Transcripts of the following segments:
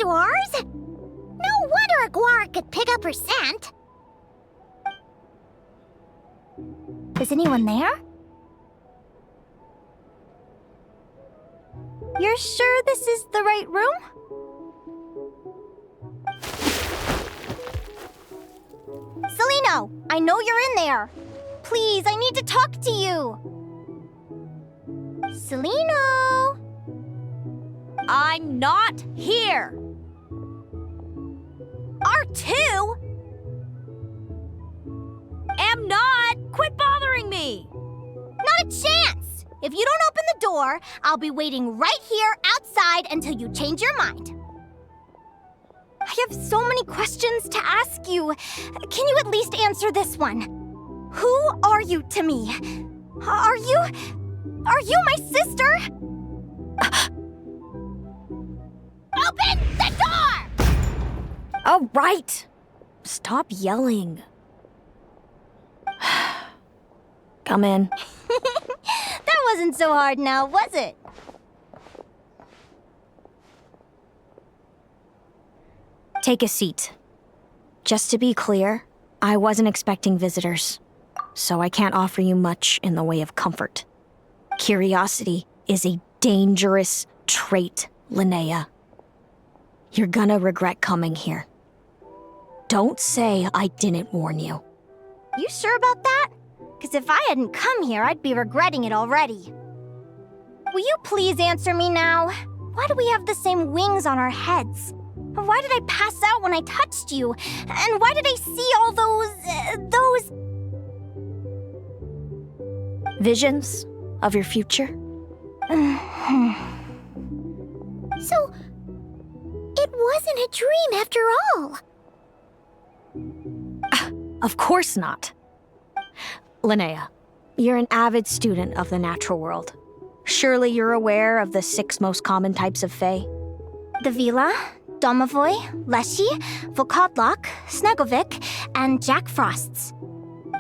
yours? No wonder a guar could pick up her scent. Is anyone there? You're sure this is the right room? Celino, I know you're in there. Please, I need to talk to you. Celino? I'm not here. R2? Am not. Quit bothering me. Not a chance! If you don't open the door, I'll be waiting right here outside until you change your mind. I have so many questions to ask you. Can you at least answer this one? Who are you to me? Are you my sister? Open the door! All right. Stop yelling. Come in. That wasn't so hard now, was it? Take a seat. Just to be clear, I wasn't expecting visitors, so I can't offer you much in the way of comfort. Curiosity is a dangerous trait, Linnea. You're gonna regret coming here. Don't say I didn't warn you. You sure about that? Because if I hadn't come here, I'd be regretting it already. Will you please answer me now? Why do we have the same wings on our heads? Why did I pass out when I touched you? And why did I see all those... Visions of your future? So, it wasn't a dream after all. Of course not. Linnea, you're an avid student of the natural world. Surely you're aware of the 6 most common types of Fae? The Vila, Domovoy, Leshy, Volkodlok, Snegovic, and Jack Frosts.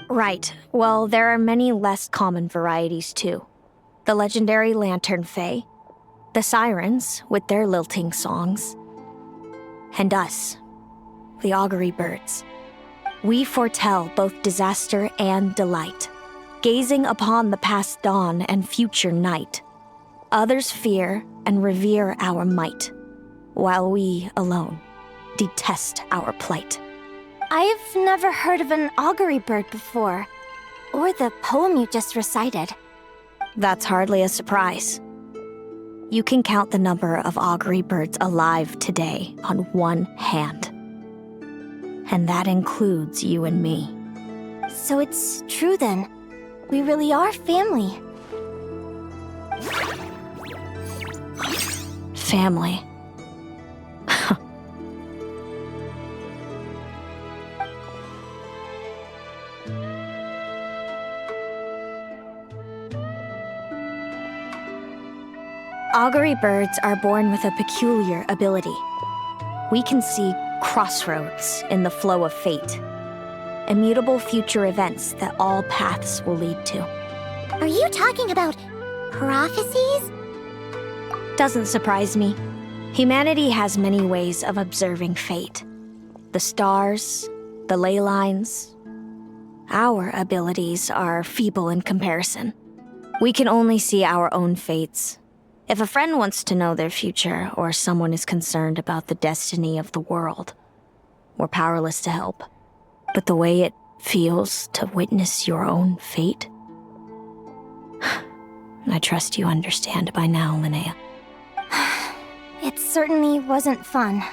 Right. Well, there are many less common varieties, too. The legendary Lantern Fae, the Sirens with their lilting songs, and us, the Augury Birds. We foretell both disaster and delight, gazing upon the past dawn and future night. Others fear and revere our might, while we alone detest our plight. I've never heard of an augury bird before, or the poem you just recited. That's hardly a surprise. You can count the number of augury birds alive today on one hand. And that includes you and me. So it's true then. We really are family. Family. Augury birds are born with a peculiar ability. We can see crossroads in the flow of fate, immutable future events that all paths will lead to. Are you talking about prophecies? Doesn't surprise me. Humanity has many ways of observing fate. The stars, the ley lines. Our abilities are feeble in comparison. We can only see our own fates. If a friend wants to know their future, or someone is concerned about the destiny of the world, we're powerless to help. But the way it feels to witness your own fate, I trust you understand by now, Linnea. It certainly wasn't fun.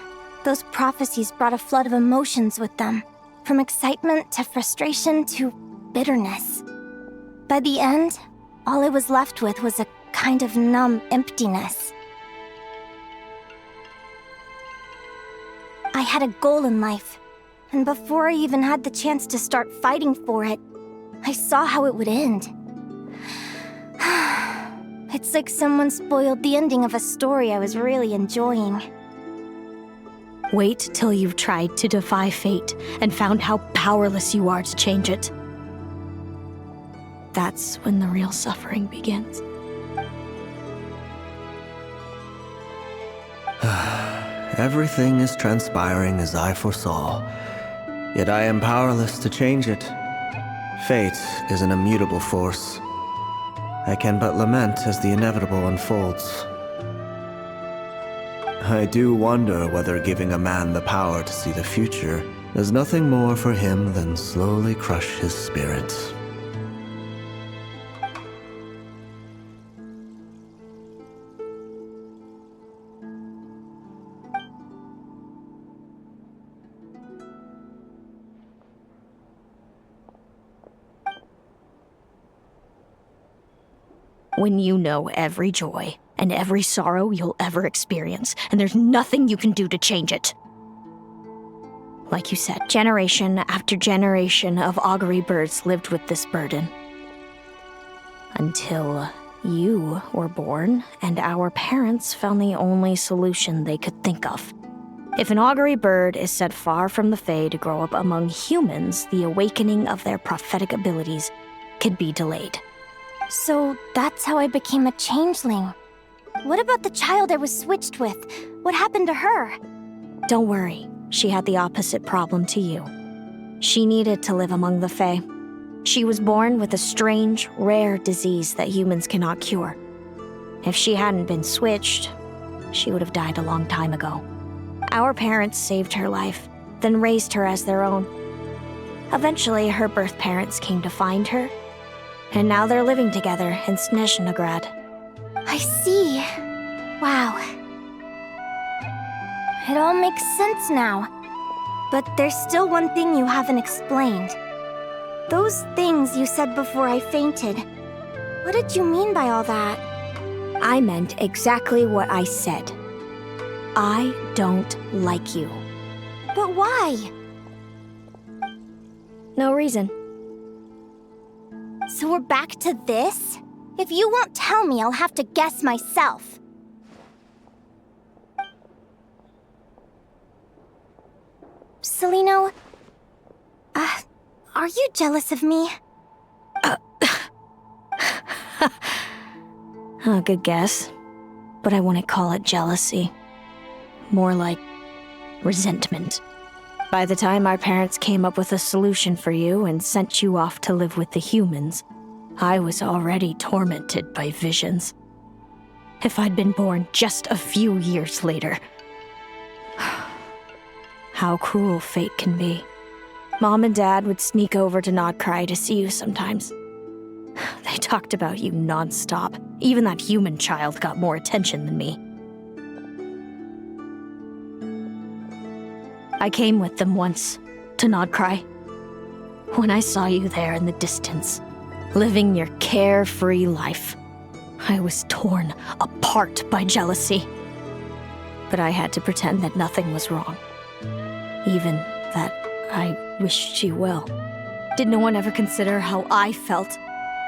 Those prophecies brought a flood of emotions with them, from excitement to frustration to bitterness. By the end, all I was left with was a kind of numb emptiness. I had a goal in life, and before I even had the chance to start fighting for it, I saw how it would end. It's like someone spoiled the ending of a story I was really enjoying. Wait till you've tried to defy fate and found how powerless you are to change it. That's when the real suffering begins. Everything is transpiring as I foresaw, yet I am powerless to change it. Fate is an immutable force. I can but lament as the inevitable unfolds. I do wonder whether giving a man the power to see the future does nothing more for him than slowly crush his spirit. When you know every joy and every sorrow you'll ever experience, and there's nothing you can do to change it. Like you said, generation after generation of augury birds lived with this burden. Until you were born, and our parents found the only solution they could think of. If an augury bird is set far from the Fae to grow up among humans, the awakening of their prophetic abilities could be delayed. So that's how I became a changeling. What about the child I was switched with? What happened to her? Don't worry, she had the opposite problem to you. She needed to live among the Fae. She was born with a strange, rare disease that humans cannot cure. If she hadn't been switched, she would have died a long time ago. Our parents saved her life, then raised her as their own. Eventually, her birth parents came to find her, and now they're living together in Snezhnegrad. I see. Wow. It all makes sense now. But there's still one thing you haven't explained. Those things you said before I fainted. What did you mean by all that? I meant exactly what I said. I don't like you. But why? No reason. So we're back to this? If you won't tell me, I'll have to guess myself. Celino, are you jealous of me? Good guess. But I wouldn't call it jealousy. More like resentment. By the time our parents came up with a solution for you and sent you off to live with the humans, I was already tormented by visions. If I'd been born just a few years later. How cruel fate can be. Mom and Dad would sneak over to Nodcry to see you sometimes. They talked about you non-stop. Even that human child got more attention than me. I came with them once, to Nodcry. When I saw you there in the distance, living your carefree life, I was torn apart by jealousy. But I had to pretend that nothing was wrong. Even that I wished you well. Did no one ever consider how I felt?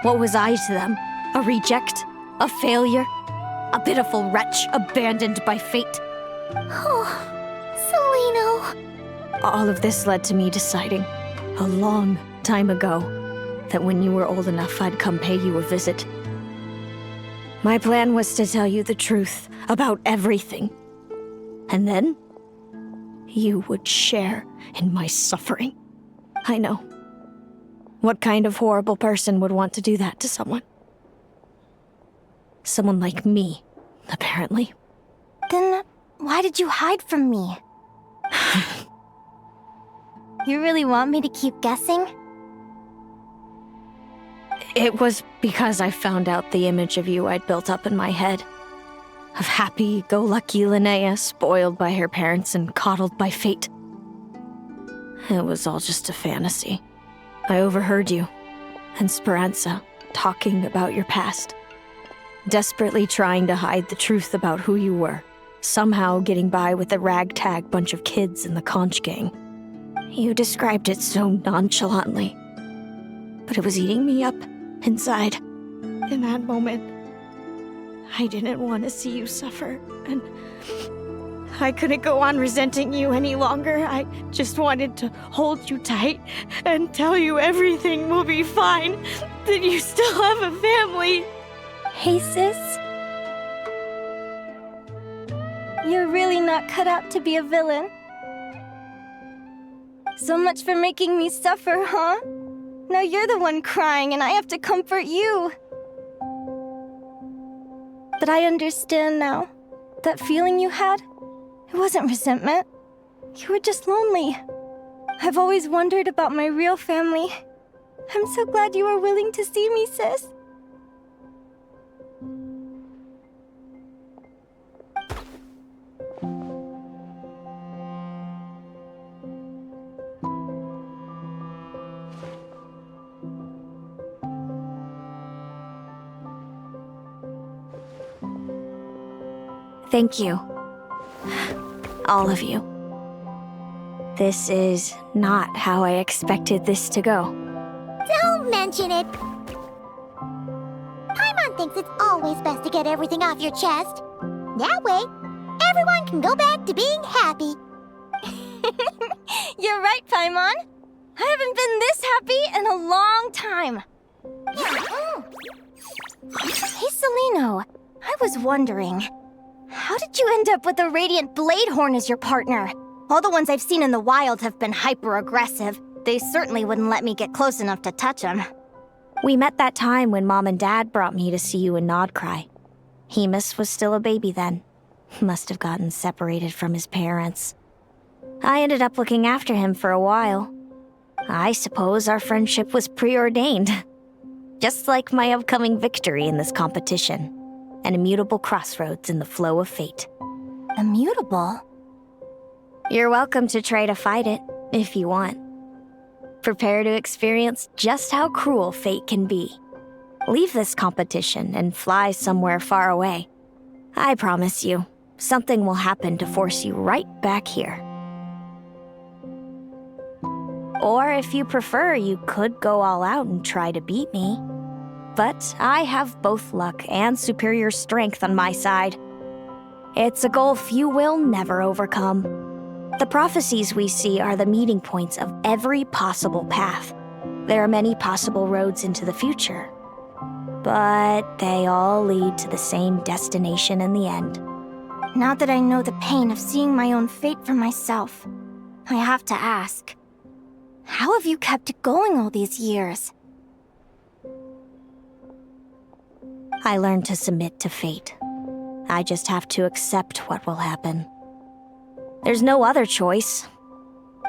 What was I to them? A reject? A failure? A pitiful wretch abandoned by fate? Oh, Celino. All of this led to me deciding, a long time ago, that when you were old enough, I'd come pay you a visit. My plan was to tell you the truth about everything. And then, you would share in my suffering. I know. What kind of horrible person would want to do that to someone? Someone like me, apparently. Then why did you hide from me? You really want me to keep guessing? It was because I found out the image of you I'd built up in my head. Of happy-go-lucky Linnea, spoiled by her parents and coddled by fate. It was all just a fantasy. I overheard you and Speranza talking about your past. Desperately trying to hide the truth about who you were. Somehow getting by with a ragtag bunch of kids in the conch gang. You described it so nonchalantly. But it was eating me up inside. In that moment, I didn't want to see you suffer, and I couldn't go on resenting you any longer. I just wanted to hold you tight and tell you everything will be fine, that you still have a family. Hey, sis. You're really not cut out to be a villain. So much for making me suffer, huh? Now you're the one crying and I have to comfort you. But I understand now. That feeling you had, it wasn't resentment. You were just lonely. I've always wondered about my real family. I'm so glad you were willing to see me, sis. Thank you. All of you. This is not how I expected this to go. Don't mention it. Paimon thinks it's always best to get everything off your chest. That way, everyone can go back to being happy. You're right, Paimon. I haven't been this happy in a long time. Hey, Celino. I was wondering, how did you end up with a Radiant Bladehorn as your partner? All the ones I've seen in the wild have been hyper-aggressive. They certainly wouldn't let me get close enough to touch them. We met that time when Mom and Dad brought me to see you in Nodcry. Hemus was still a baby then. Must have gotten separated from his parents. I ended up looking after him for a while. I suppose our friendship was preordained. Just like my upcoming victory in this competition. An immutable crossroads in the flow of fate. Immutable? You're welcome to try to fight it, if you want. Prepare to experience just how cruel fate can be. Leave this competition and fly somewhere far away. I promise you, something will happen to force you right back here. Or if you prefer, you could go all out and try to beat me. But I have both luck and superior strength on my side. It's a gulf you will never overcome. The prophecies we see are the meeting points of every possible path. There are many possible roads into the future. But they all lead to the same destination in the end. Now that I know the pain of seeing my own fate for myself, I have to ask, how have you kept it going all these years? I learned to submit to fate. I just have to accept what will happen. There's no other choice.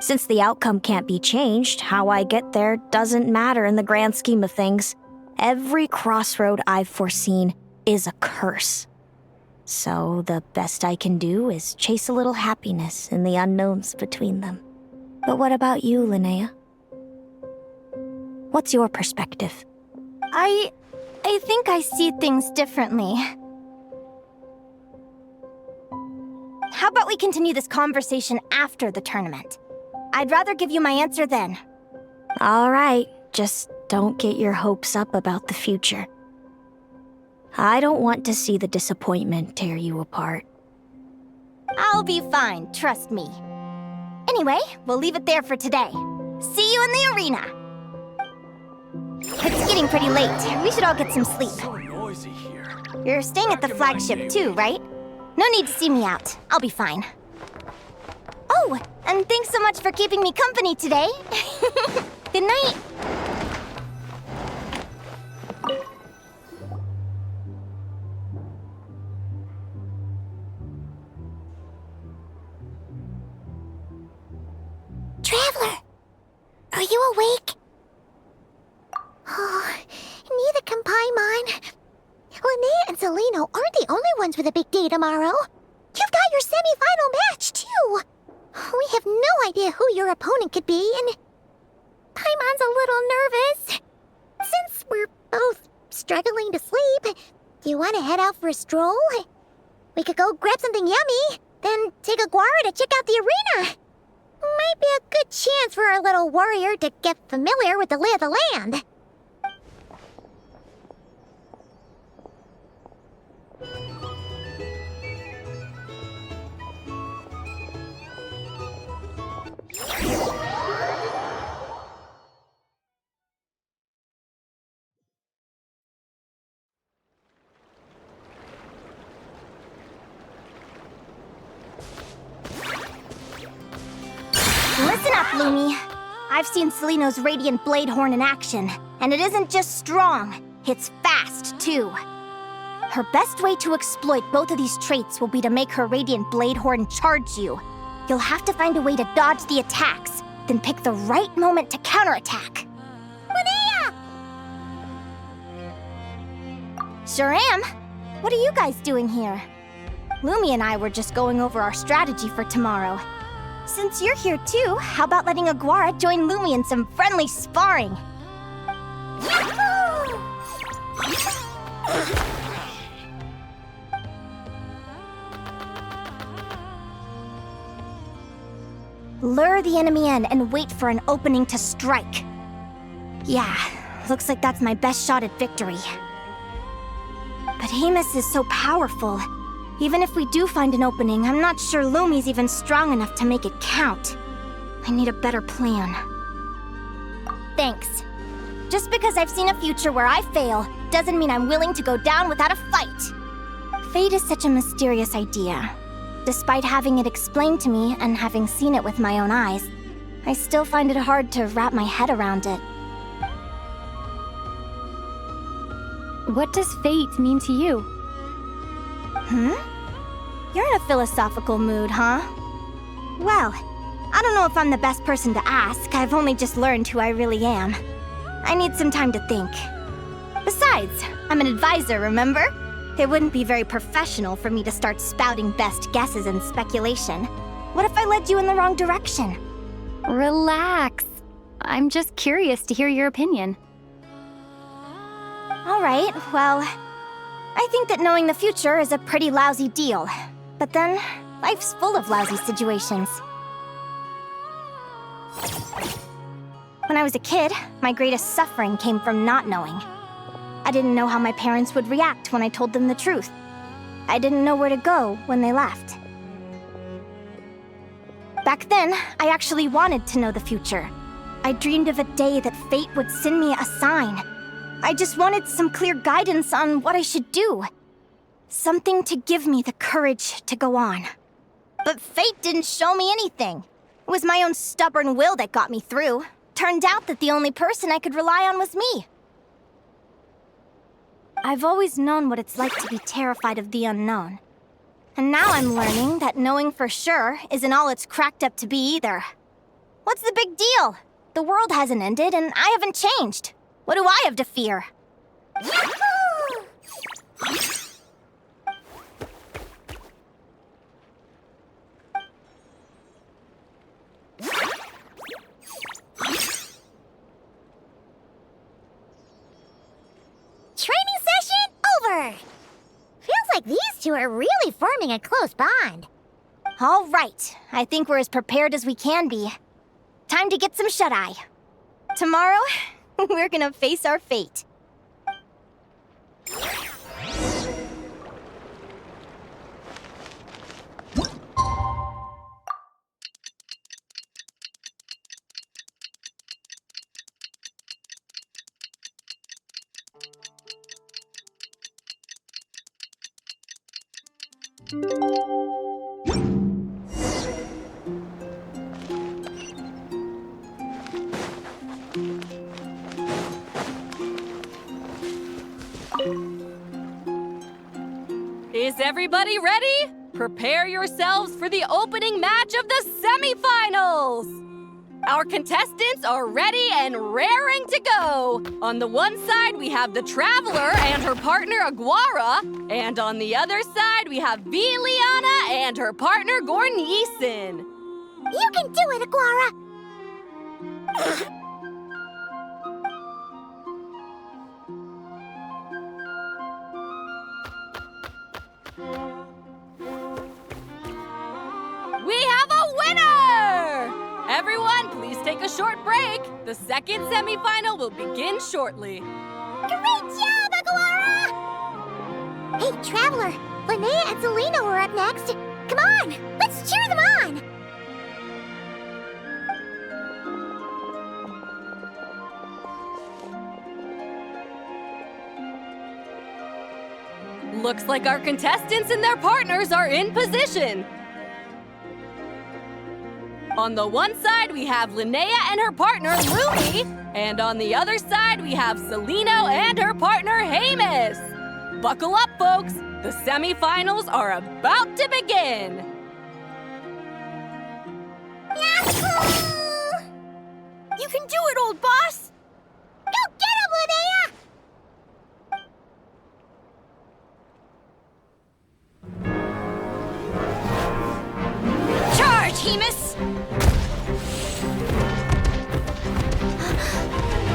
Since the outcome can't be changed, how I get there doesn't matter in the grand scheme of things. Every crossroad I've foreseen is a curse. So the best I can do is chase a little happiness in the unknowns between them. But what about you, Linnea? What's your perspective? I think I see things differently. How about we continue this conversation after the tournament? I'd rather give you my answer then. All right, just don't get your hopes up about the future. I don't want to see the disappointment tear you apart. I'll be fine, trust me. Anyway, we'll leave it there for today. See you in the arena! It's getting pretty late. We should all get some sleep. So noisy here. You're staying at the flagship too, right? No need to see me out. I'll be fine. Oh, and thanks so much for keeping me company today. Good night. Traveler, are you awake? Oh, neither can Paimon. Linnea and Celino aren't the only ones with a big day tomorrow. You've got your semi-final match, too. We have no idea who your opponent could be, and Paimon's a little nervous. Since we're both struggling to sleep, do you want to head out for a stroll? We could go grab something yummy, then take a guara to check out the arena. Might be a good chance for our little warrior to get familiar with the lay of the land. Listen up, Lumi. I've seen Seleno's Radiant Blade Horn in action, and it isn't just strong, it's fast, too. Her best way to exploit both of these traits will be to make her Radiant Blade Horn charge you. You'll have to find a way to dodge the attacks, then pick the right moment to counterattack. Linnea! Sure am. What are you guys doing here? Lumi and I were just going over our strategy for tomorrow. Since you're here too, how about letting Aguara join Lumi in some friendly sparring? Yahoo! Lure the enemy in and wait for an opening to strike. Yeah, looks like that's my best shot at victory. But Amos is so powerful. Even if we do find an opening, I'm not sure Lumi's even strong enough to make it count. I need a better plan. Thanks. Just because I've seen a future where I fail, doesn't mean I'm willing to go down without a fight. Fate is such a mysterious idea. Despite having it explained to me and having seen it with my own eyes, I still find it hard to wrap my head around it. What does fate mean to you? You're in a philosophical mood, huh? Well, I don't know if I'm the best person to ask. I've only just learned who I really am. I need some time to think. Besides, I'm an advisor, remember? It wouldn't be very professional for me to start spouting best guesses and speculation. What if I led you in the wrong direction? Relax. I'm just curious to hear your opinion. All right, well, I think that knowing the future is a pretty lousy deal. But then, life's full of lousy situations. When I was a kid, my greatest suffering came from not knowing. I didn't know how my parents would react when I told them the truth. I didn't know where to go when they left. Back then, I actually wanted to know the future. I dreamed of a day that fate would send me a sign. I just wanted some clear guidance on what I should do. Something to give me the courage to go on. But fate didn't show me anything. It was my own stubborn will that got me through. Turned out that the only person I could rely on was me. I've always known what it's like to be terrified of the unknown. And now I'm learning that knowing for sure isn't all it's cracked up to be either. What's the big deal? The world hasn't ended and I haven't changed. What do I have to fear? Yahoo! Training session over! Feels like these two are really forming a close bond. All right, I think we're as prepared as we can be. Time to get some shut-eye. Tomorrow, we're gonna face our fate. Is everybody ready? Prepare yourselves for the opening match of the semifinals! Our contestants are ready and raring to go! On the one side, we have the Traveler and her partner Aguara, and on the other side, we have Viliana and her partner Gornyesin. You can do it, Aguara! We have a winner! Everyone, please take a short break. The second semifinal will begin shortly. Great job, Aguara! Hey, Traveler, Linnea and Selena are up next. Come on, let's cheer them on! Looks like our contestants and their partners are in position. On the one side, we have Linnea and her partner, Lumi. And on the other side, we have Celino and her partner, Hamus. Buckle up, folks. The semifinals are about to begin. Yahoo! You can do it, old boss! Go get him, Linnea! Charge, Hamus!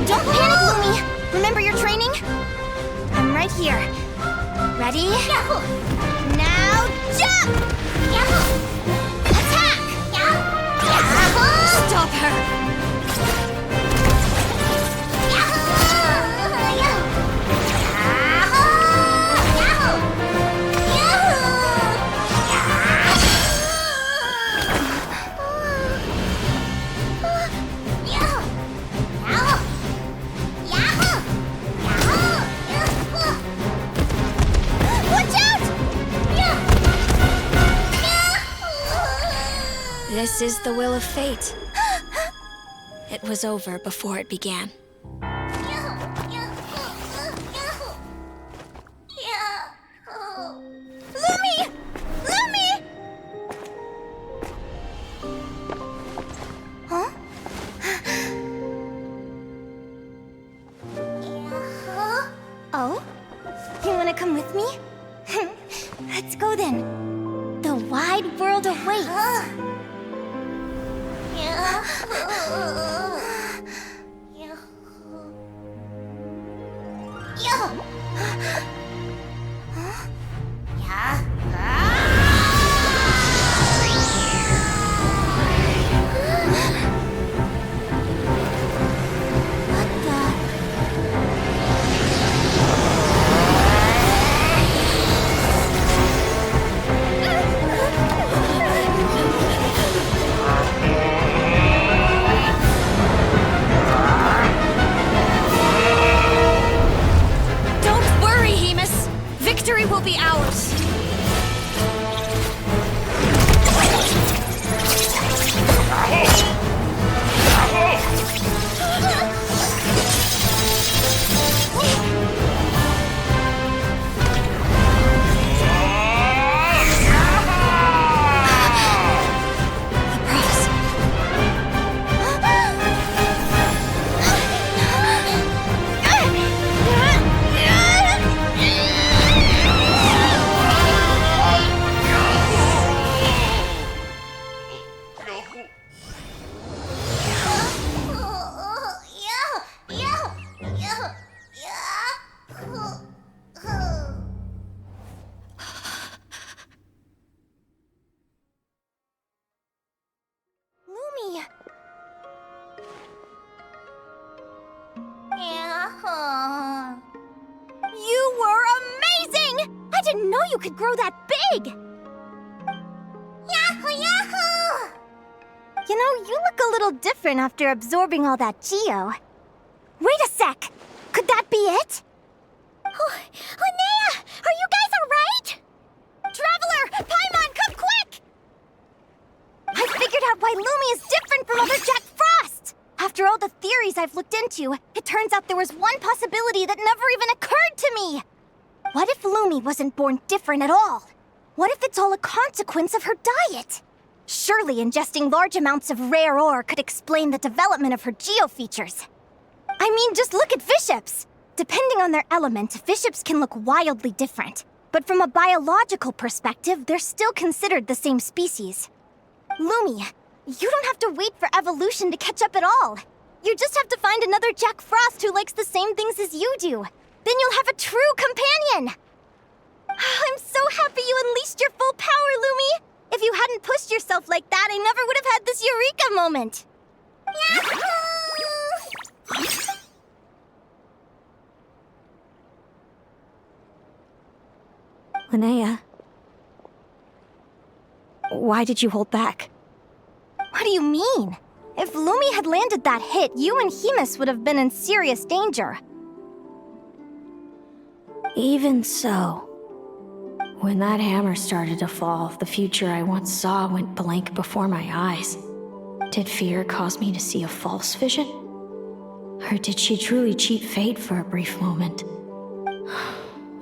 Don't panic, Lumi! Remember your training? I'm right here. Ready? Yahoo! Now jump! Yahoo! Attack! Yahoo! Stop her! Yahoo! Yahoo! Yahoo! This is the will of fate. It was over before it began. Lumi! Lumi! Huh? Oh? You wanna come with me? Let's go then. The wide world awaits. Victory will be ours. You were amazing! I didn't know you could grow that big! Yahoo, yahoo! You know, you look a little different after absorbing all that Geo. Wait a sec! Could that be it? Linnea! Are you guys alright? Traveler! Paimon, come quick! I figured out why Lumi is different from other Jack Frost! After all the theories I've looked into, it turns out there was one possibility that never even occurred to me! What if Lumi wasn't born different at all? What if it's all a consequence of her diet? Surely ingesting large amounts of rare ore could explain the development of her geofeatures. I mean, just look at Viships! Depending on their element, Viships can look wildly different. But from a biological perspective, they're still considered the same species. Lumi, you don't have to wait for evolution to catch up at all. You just have to find another Jack Frost who likes the same things as you do. Then you'll have a true companion! I'm so happy you unleashed your full power, Lumi! If you hadn't pushed yourself like that, I never would have had this eureka moment! Yahoo! Linnea, why did you hold back? What do you mean? If Lumi had landed that hit, you and Hamus would have been in serious danger. Even so, when that hammer started to fall, the future I once saw went blank before my eyes. Did fear cause me to see a false vision? Or did she truly cheat fate for a brief moment?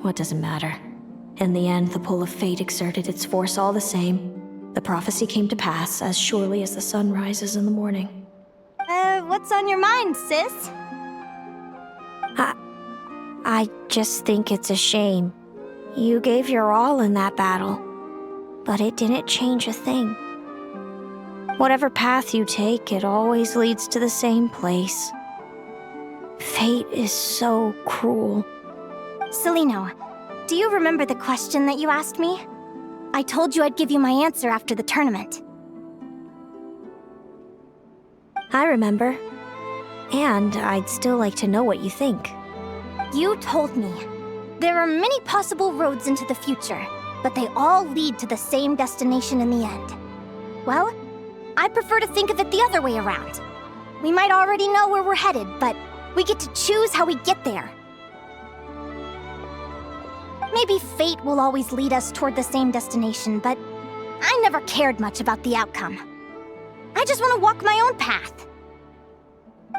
What does it matter? In the end, the pull of fate exerted its force all the same. The prophecy came to pass as surely as the sun rises in the morning. What's on your mind, sis? I just think it's a shame. You gave your all in that battle, but it didn't change a thing. Whatever path you take, it always leads to the same place. Fate is so cruel. Celino, do you remember the question that you asked me? I told you I'd give you my answer after the tournament. I remember. And I'd still like to know what you think. You told me. There are many possible roads into the future, but they all lead to the same destination in the end. Well, I prefer to think of it the other way around. We might already know where we're headed, but we get to choose how we get there. Maybe fate will always lead us toward the same destination, but I never cared much about the outcome. I just want to walk my own path.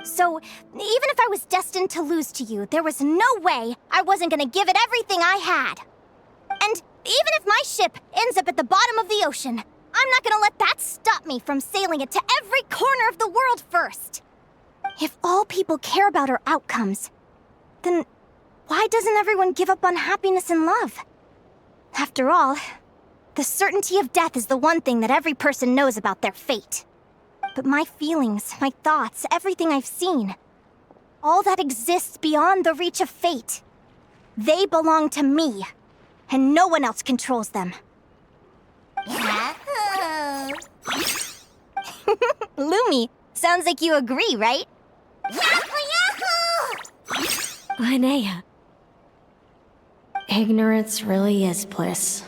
So, even if I was destined to lose to you, there was no way I wasn't gonna give it everything I had. And even if my ship ends up at the bottom of the ocean, I'm not gonna let that stop me from sailing it to every corner of the world first. If all people care about are outcomes, then why doesn't everyone give up on happiness and love? After all, the certainty of death is the one thing that every person knows about their fate. But my feelings, my thoughts, everything I've seen, all that exists beyond the reach of fate, they belong to me, and no one else controls them. Lumi, sounds like you agree, right? Linnea. Ignorance really is bliss.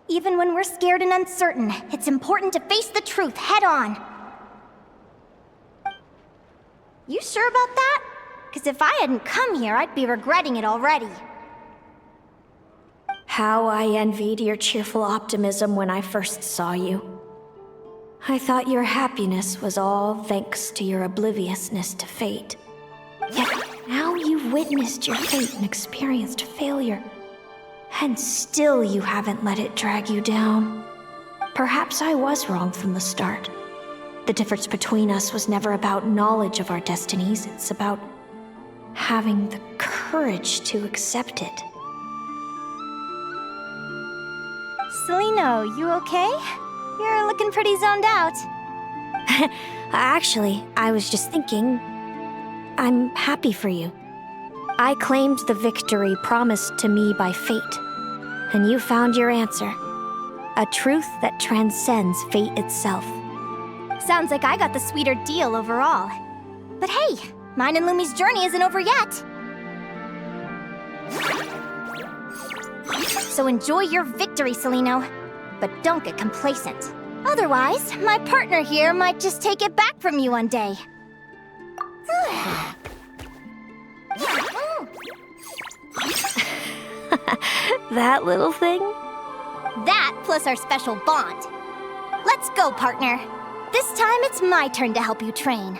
Even when we're scared and uncertain, it's important to face the truth head on. You sure about that? Because if I hadn't come here, I'd be regretting it already. How I envied your cheerful optimism when I first saw you. I thought your happiness was all thanks to your obliviousness to fate. Yet now you've witnessed your fate and experienced failure. And still you haven't let it drag you down. Perhaps I was wrong from the start. The difference between us was never about knowledge of our destinies, it's about having the courage to accept it. Celino, you okay? You're looking pretty zoned out. Actually, I was just thinking, I'm happy for you. I claimed the victory promised to me by fate, and you found your answer. A truth that transcends fate itself. Sounds like I got the sweeter deal overall. But hey, mine and Lumi's journey isn't over yet. So enjoy your victory, Celino. But don't get complacent. Otherwise, my partner here might just take it back from you one day. That little thing? That plus our special bond. Let's go, partner. This time it's my turn to help you train.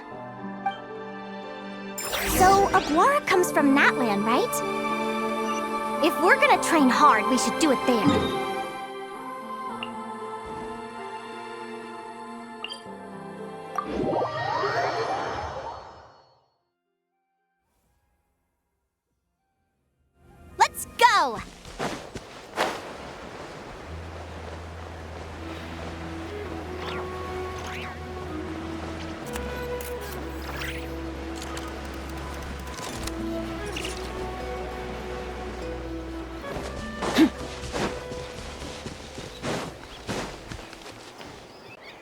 So, Aguara comes from Natlan, right? If we're gonna train hard, we should do it there. Let's go!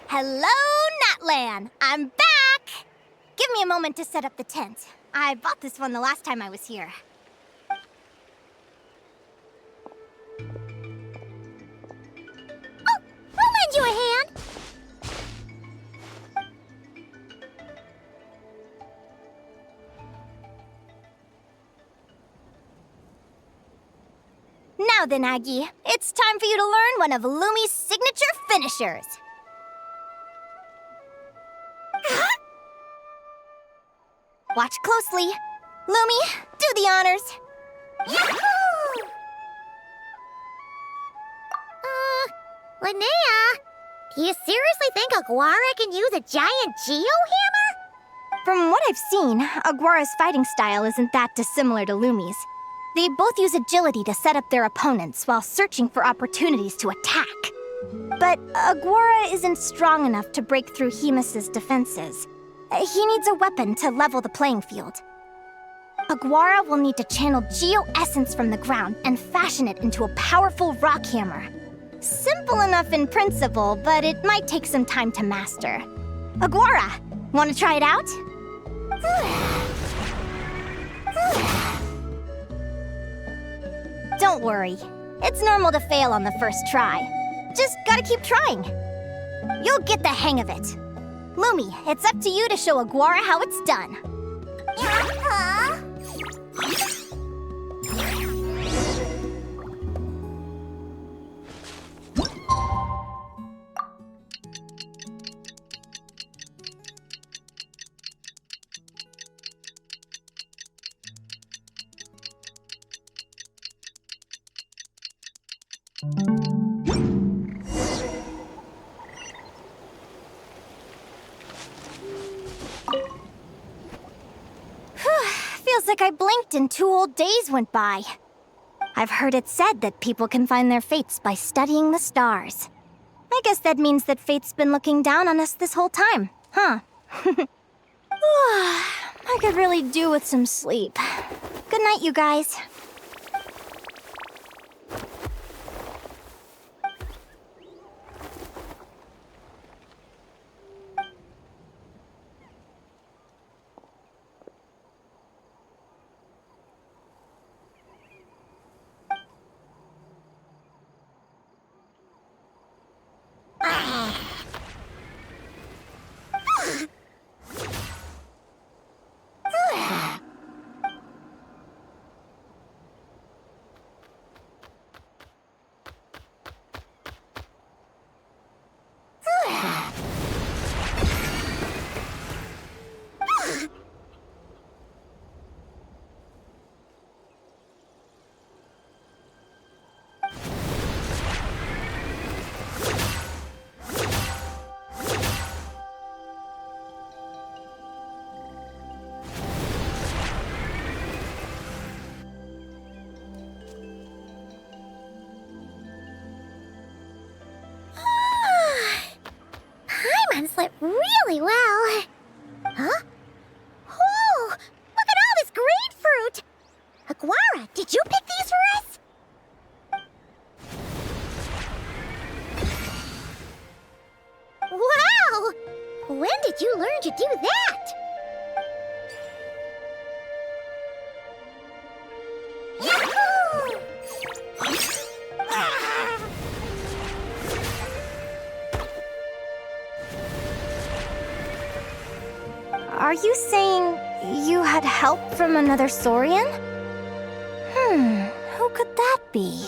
Hello, Natlan! I'm back! Give me a moment to set up the tent. I bought this one the last time I was here. I'll lend you a hand. Now then, Aggie, it's time for you to learn one of Lumi's signature finishers. Watch closely. Lumi, do the honors. Yahoo! Linnea, do you seriously think Aguara can use a giant geohammer? From what I've seen, Aguara's fighting style isn't that dissimilar to Lumi's. They both use agility to set up their opponents while searching for opportunities to attack. But Aguara isn't strong enough to break through Hemus's defenses. He needs a weapon to level the playing field. Aguara will need to channel geo-essence from the ground and fashion it into a powerful rock hammer. Simple enough in principle, but it might take some time to master. Aguara, want to try it out? Don't worry. It's normal to fail on the first try. Just gotta keep trying. You'll get the hang of it. Lumi, it's up to you to show Aguara how it's done. Feels like I blinked and 2 whole days went by. I've heard it said that people can find their fates by studying the stars. I guess that means that fate's been looking down on us this whole time, huh? I could really do with some sleep. Good night, you guys. Slept really well. Huh? Whoa! Look at all this grapefruit! Aguara, did you pick these for us? Wow! When did you learn to do that? Yahoo! Are you saying you had help from another Saurian? Who could that be?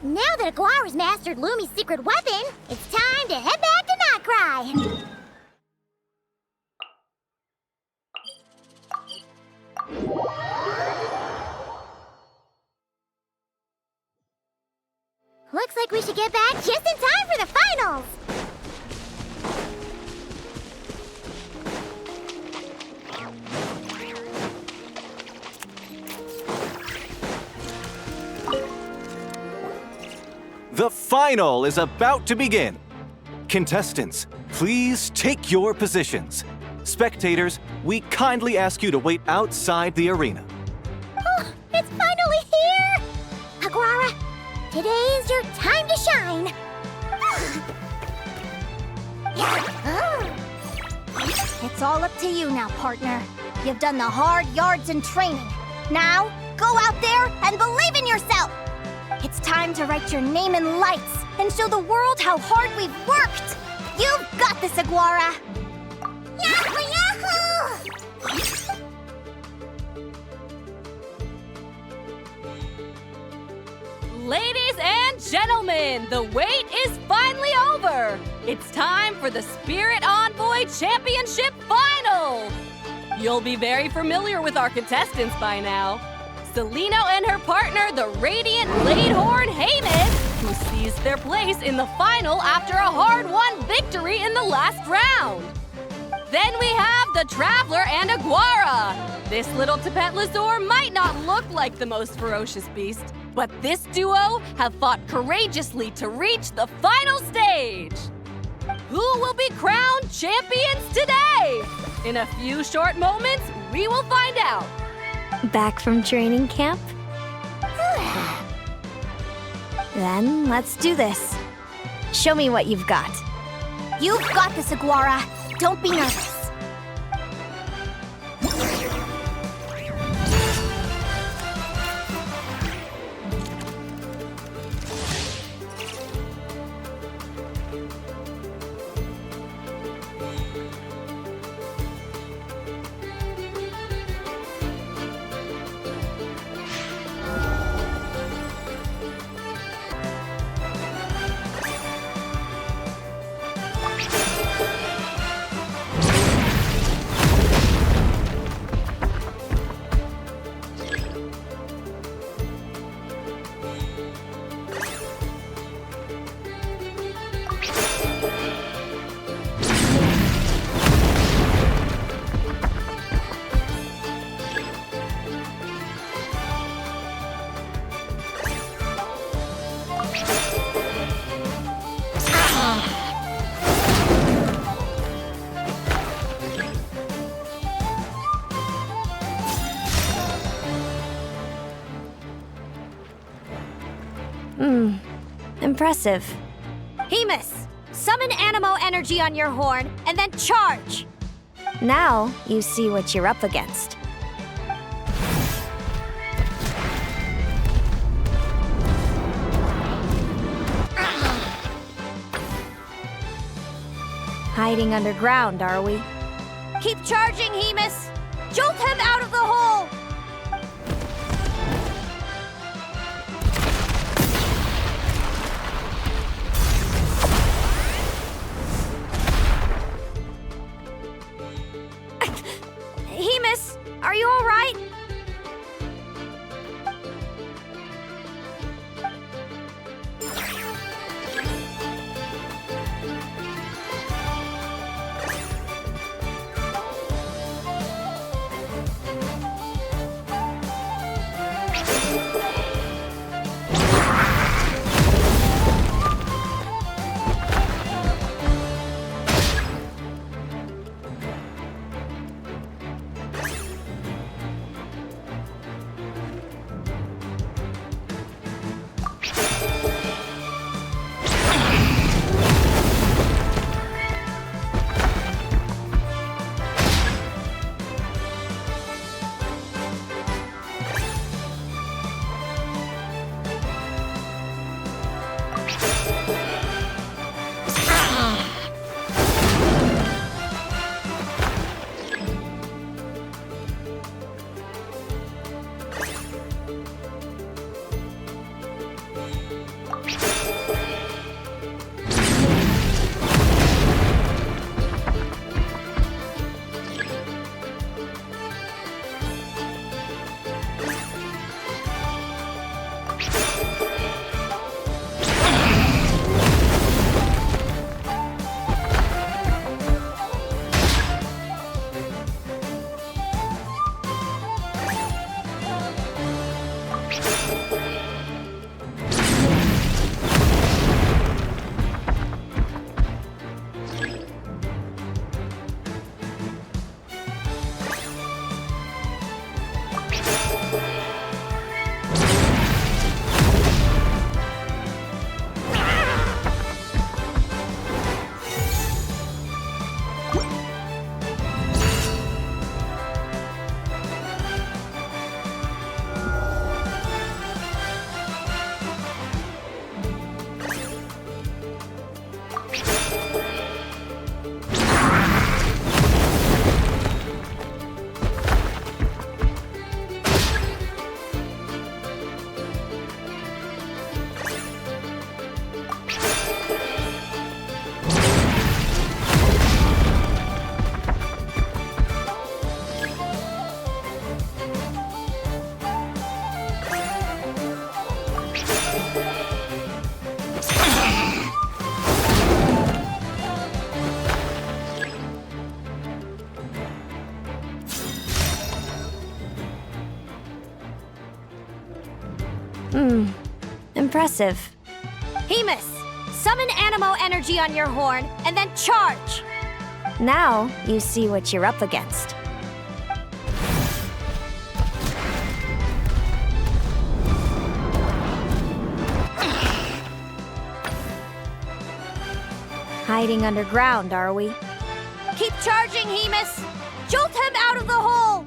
Now that Aguara's mastered Lumi's secret weapon, it's time to head back to Notcry. Looks like we should get back just in time for the finals. The final is about to begin. Contestants, please take your positions. Spectators, we kindly ask you to wait outside the arena. Oh, it's finally here! Aguara, today is your time to shine. It's all up to you now, partner. You've done the hard yards in training. Now, go out there and believe in yourself! It's time to write your name in lights and show the world how hard we've worked! You've got this, Aguara! Yahoo! Yahoo! Ladies and gentlemen, the wait is finally over! It's time for the Spirit Envoy Championship Final! You'll be very familiar with our contestants by now. Celino and her partner, the Radiant Bladehorn Haymis, who seized their place in the final after a hard-won victory in the last round. Then we have the Traveler and Aguara. This little Tepetlosaur might not look like the most ferocious beast, but this duo have fought courageously to reach the final stage. Who will be crowned champions today? In a few short moments, we will find out. Back from training camp? Then let's do this. Show me what you've got. You've got this, Aguara. Don't be nervous. Impressive. Haymis, summon Animo energy on your horn and then charge! Now you see what you're up against. Hiding underground, are we? Keep charging, Haymis! Jolt him out of the hole! Haymis, are you all right? Impressive. Hemus, summon Animo energy on your horn, and then charge! Now, you see what you're up against. Hiding underground, are we? Keep charging, Hemus! Jolt him out of the hole!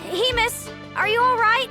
Hemus, are you all right?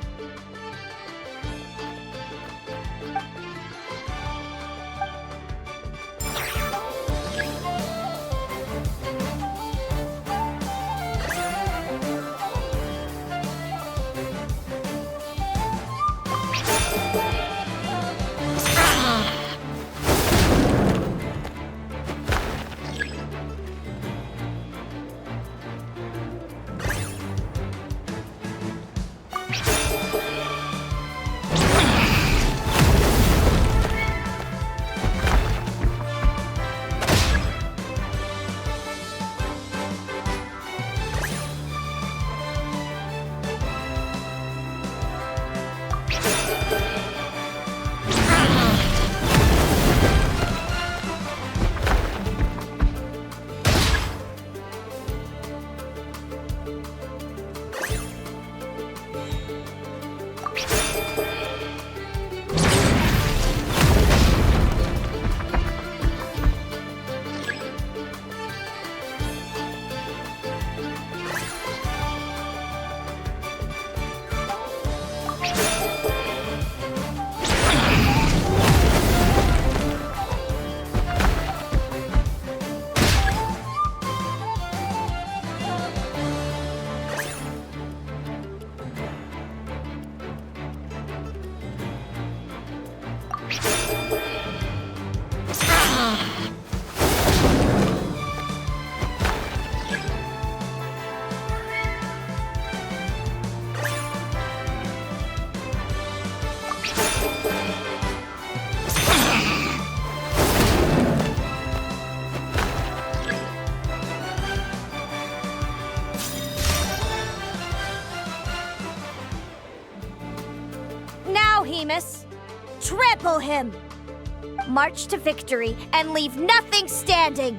Hemus. Trample him! March to victory and leave nothing standing!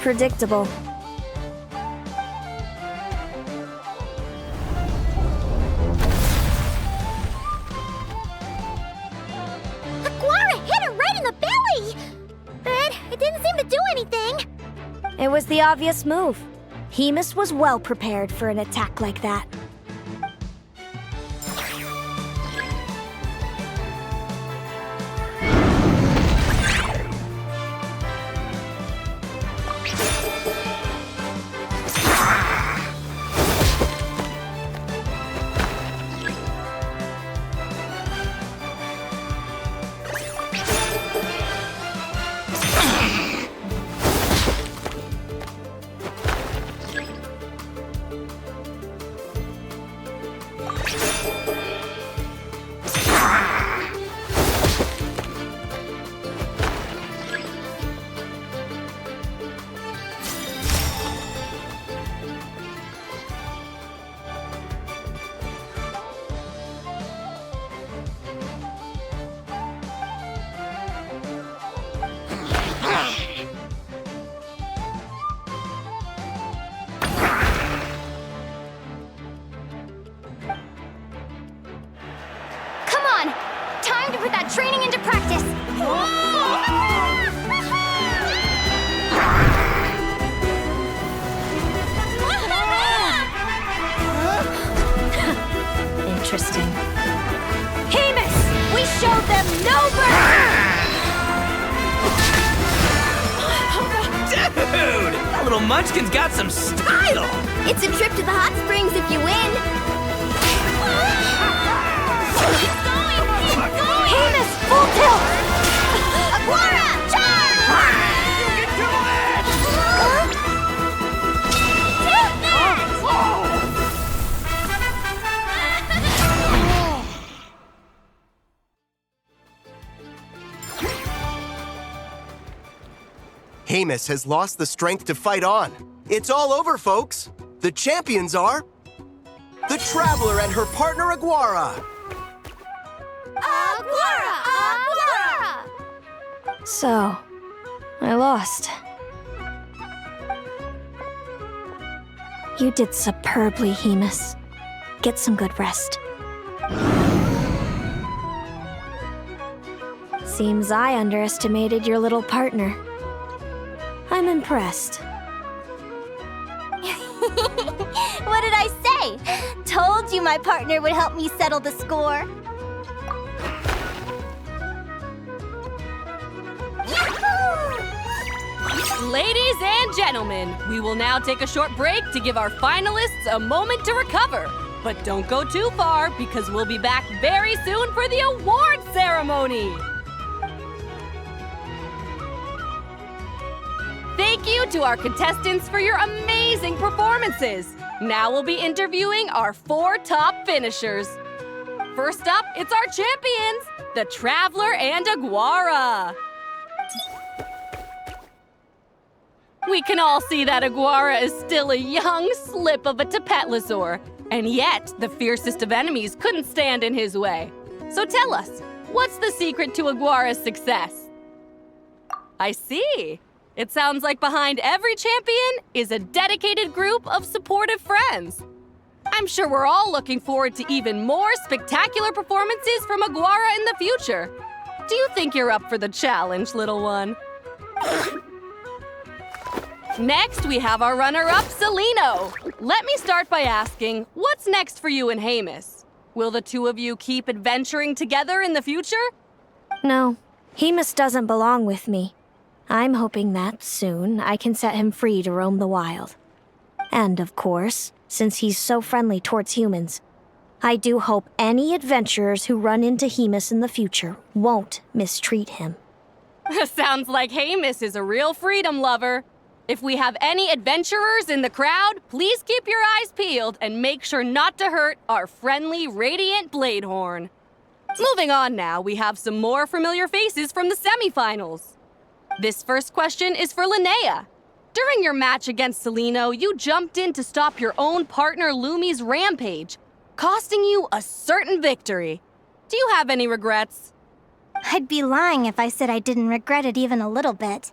Predictable. It was the obvious move. Hemus was well prepared for an attack like that. Time to put that training into practice! Interesting. Hemus! We showed them no mercy! Dude! That little munchkin's got some style! It's a trip to the hot springs if you win! Keep going! Keep going! Hemus! Full tilt! Aguara! Charge! You can do it! Hamus has lost the strength to fight on. It's all over, folks. The champions are the Traveler and her partner Aguara. Aguara! Aguara! So, I lost. You did superbly, Hamus. Get some good rest. Seems I underestimated your little partner. I'm impressed. What did I say? Told you my partner would help me settle the score. Ladies and gentlemen, we will now take a short break to give our finalists a moment to recover. But don't go too far because we'll be back very soon for the award ceremony. Thank you to our contestants for your amazing performances. Now we'll be interviewing our 4 top finishers. First up, it's our champions, the Traveler and Aguara. We can all see that Aguara is still a young slip of a Tepetlosaur, and yet the fiercest of enemies couldn't stand in his way. So tell us, what's the secret to Aguara's success? I see. It sounds like behind every champion is a dedicated group of supportive friends. I'm sure we're all looking forward to even more spectacular performances from Aguara in the future. Do you think you're up for the challenge, little one? Next, we have our runner-up, Celino. Let me start by asking, what's next for you and Hamus? Will the two of you keep adventuring together in the future? No, Hamus doesn't belong with me. I'm hoping that soon I can set him free to roam the wild. And of course, since he's so friendly towards humans, I do hope any adventurers who run into Hamus in the future won't mistreat him. Sounds like Hamus is a real freedom lover. If we have any adventurers in the crowd, please keep your eyes peeled and make sure not to hurt our friendly, radiant Bladehorn. Moving on now, we have some more familiar faces from the semifinals. This first question is for Linnea. During your match against Celino, you jumped in to stop your own partner Lumi's rampage, costing you a certain victory. Do you have any regrets? I'd be lying if I said I didn't regret it even a little bit.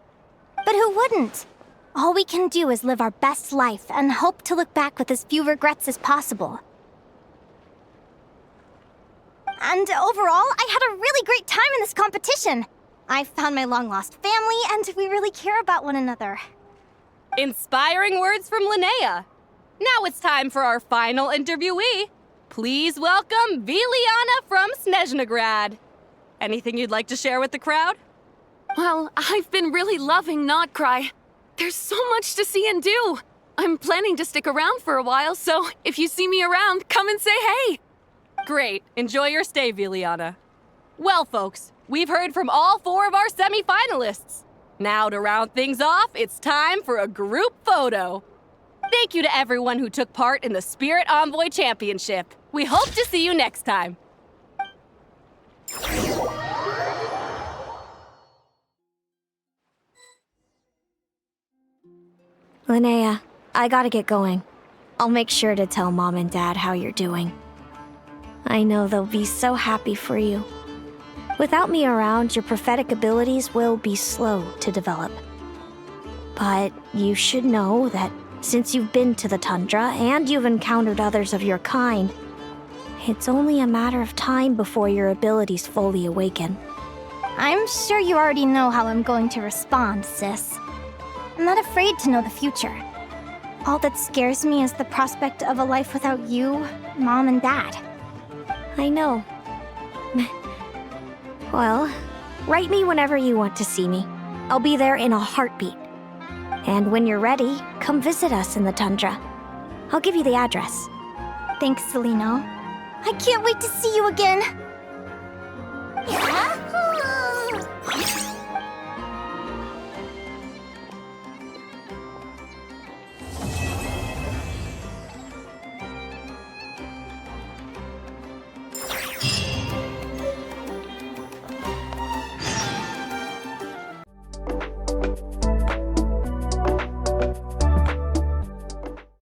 But who wouldn't? All we can do is live our best life and hope to look back with as few regrets as possible. And overall, I had a really great time in this competition. I found my long-lost family, and we really care about one another. Inspiring words from Linnea. Now it's time for our final interviewee. Please welcome Viliana from Snezhnegrad. Anything you'd like to share with the crowd? Well, I've been really loving Not Cry. There's so much to see and do. I'm planning to stick around for a while, so if you see me around, come and say hey. Great. Enjoy your stay, Viliana. Well, folks, we've heard from all 4 of our semi-finalists. Now, to round things off, it's time for a group photo. Thank you to everyone who took part in the Spirit Envoy Championship. We hope to see you next time. Linnea, I gotta get going. I'll make sure to tell Mom and Dad how you're doing. I know they'll be so happy for you. Without me around, your prophetic abilities will be slow to develop. But you should know that since you've been to the tundra and you've encountered others of your kind, it's only a matter of time before your abilities fully awaken. I'm sure you already know how I'm going to respond, sis. I'm not afraid to know the future. All that scares me is the prospect of a life without you, Mom, and Dad. I know. Well, write me whenever you want to see me. I'll be there in a heartbeat. And when you're ready, come visit us in the tundra. I'll give you the address. Thanks, Celino. I can't wait to see you again. Yeah?